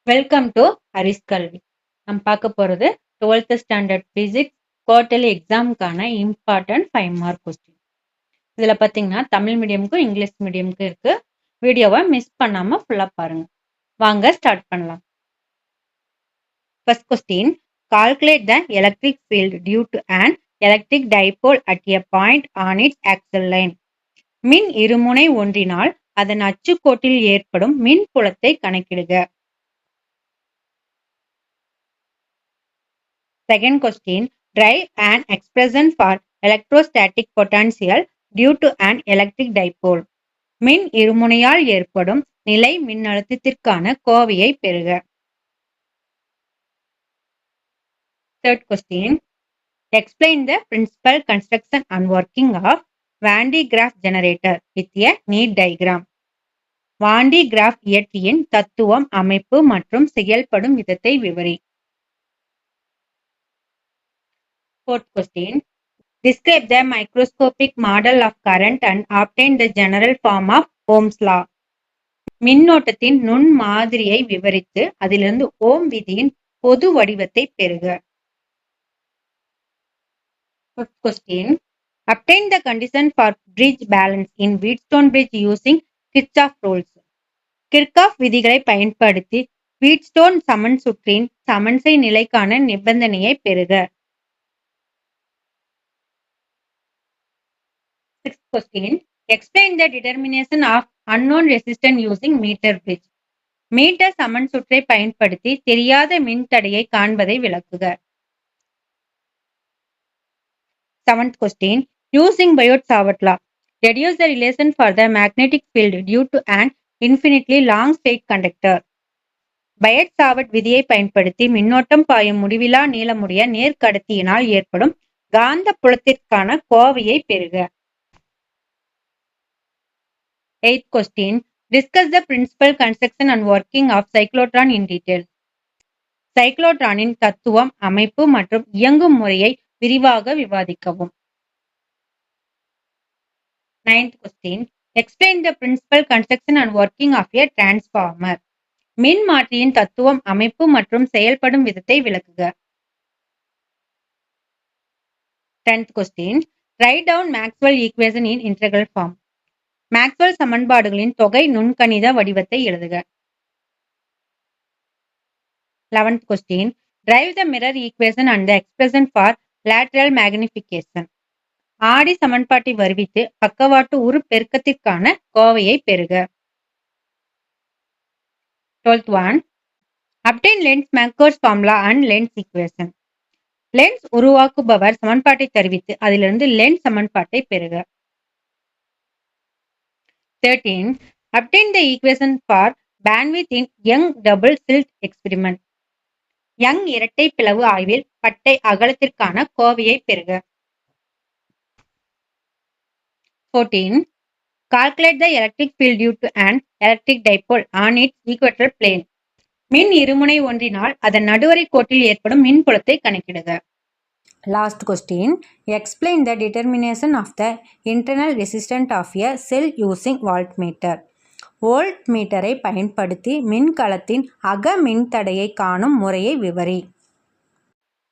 Welcome to Haris கல்வி. நம்ம பார்க்க போறது 12th ஸ்டாண்டர்ட் பிசிக்ஸ் குவார்டர்லி எக்ஸாமுக்கான இம்பார்ட்டன்ட் 5 மார்க் கொஸ்டின். இதுல பாத்தீங்கன்னா தமிழ் மீடியமுக்கும் இங்கிலீஷ் மீடியமுக்கும் இருக்கு. வீடியோவை மிஸ் பண்ணாம ஃபுல்லா பாருங்க. வாங்க ஸ்டார்ட் பண்ணலாம். First question, calculate the electric field due to an electric dipole at a point on its axial line. மின் இருமுனை ஒன்றினால் அதன் அச்சுக்கோட்டில் ஏற்படும் மின் புலத்தை கணக்கிடுக. Second question, derive an expression for electrostatic potential due to an electric dipole. மின் இருமுனையால் ஏற்படும் நிலை மின்னழுத்தத்திற்கான கோவையை பெறுக. Third question, explain the principal construction and working of Van de Graaff generator with a neat diagram. Van de Graaff இயற்றியின் தத்துவம், அமைப்பு மற்றும் செயல்படும் விதத்தை விவரி. Fourth question, describe the microscopic model of current and obtain the general form of Ohm's law. மின்னோட்டத்தின் நுண் மாதிரியை விவரித்து அதிலிருந்து ஓம் விதியின் பொது வடிவத்தை பெறுக. Fifth question, obtain the condition for bridge balance in Wheatstone bridge using Kirchhoff rules. Kirchhoff விதிகளை பயன்படுத்தி வீட்ஸ்டோன் சமன் சுற்றின் சமன்சை நிலைக்கான நிபந்தனையை பெறுக. Sixth question, explain the determination of unknown resistance using meter bridge. Meter சமன் சுற்றை பயன்படுத்தி தெரியாத மின்தடையை காண்பதை விளக்குக. Seventh question, using Biot-Savart law, deduce the relation for the magnetic field due to an infinitely long straight conductor. Biot-Savart விதியை பயன்படுத்தி மின்னோட்டம் பாயும் முடிவிலா நீளமுடைய நேர்கடத்தியினால் ஏற்படும் காந்த புலத்திற்கான கோவையை பெறுக. Eighth question, discuss the principal construction and working of cyclotron in detail. சைக்ளோட்ரானின் தத்துவம், அமைப்பு மற்றும் இயங்கும் முறையை விரிவாக விவாதிக்கவும். Ninth question, explain the principal construction and working of a transformer. மின் மாற்றியின் தத்துவம், அமைப்பு மற்றும் செயல்படும் விதத்தை விளக்குக. 10th question, write down Maxwell equation in integral form. Maxwell சமன்பாடுகளின் தொகை நுண்கணித வடிவத்தை எழுதுக. 11th question, derive the mirror equation and the expression for lateral magnification. ஆடி சமன்பாட்டை வருவித்து பக்கவாட்டு உரு பெருக்கத்திற்கான கோவையை பெறுக. 12th one, obtain Lenz-Markov's formula and Lenz equation. Lenz உருவாக்குபவர் சமன்பாட்டை தருவித்து அதிலிருந்து லென்ஸ் சமன்பாட்டை பெறுக. 13, obtain the equation for bandwidth in Young double slit experiment. Young இரட்டை பிளவு ஆய்வில் பட்டை அகலத்திற்கான கோவையை பெறுக. 14, calculate the electric field due to an electric dipole on its equatorial plane. மின் இருமுனை ஒன்றினால் அதன் நடுவரை கோட்டில் ஏற்படும் மின்புலத்தை கணக்கிடுக. Last question, explain the determination of the internal resistance of a cell using voltmeter. Volt மீட்டரை பயன்படுத்தி மின்கலத்தின் அக மின்தடையை காணும் முறையை விவரி.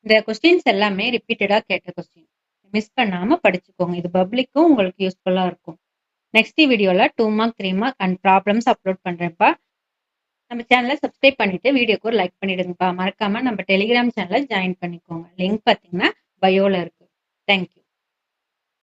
இந்த கொஸ்டின்ஸ் எல்லாமே ரிப்பீட்டடா கேட்ட கொஸ்டின், மிஸ் பண்ணாம படிச்சுக்கோங்க. இது பப்ளிக்கும் உங்களுக்கு யூஸ்ஃபுல்லா இருக்கும். நெக்ஸ்ட் வீடியோல 2 mark 3 mark and problems upload பண்றேன்ப்பா. நம்ம சேனலை சப்ஸ்கிரைப் பண்ணிட்டு வீடியோக்கு ஒரு லைக் பண்ணிடுங்கப்பா. மறக்காம நம்ம டெலிகிராம் சேனலை ஜாயின் பண்ணிக்கோங்க. லிங்க் பார்த்தீங்கன்னா பயோல இருக்கு. தேங்க்யூ.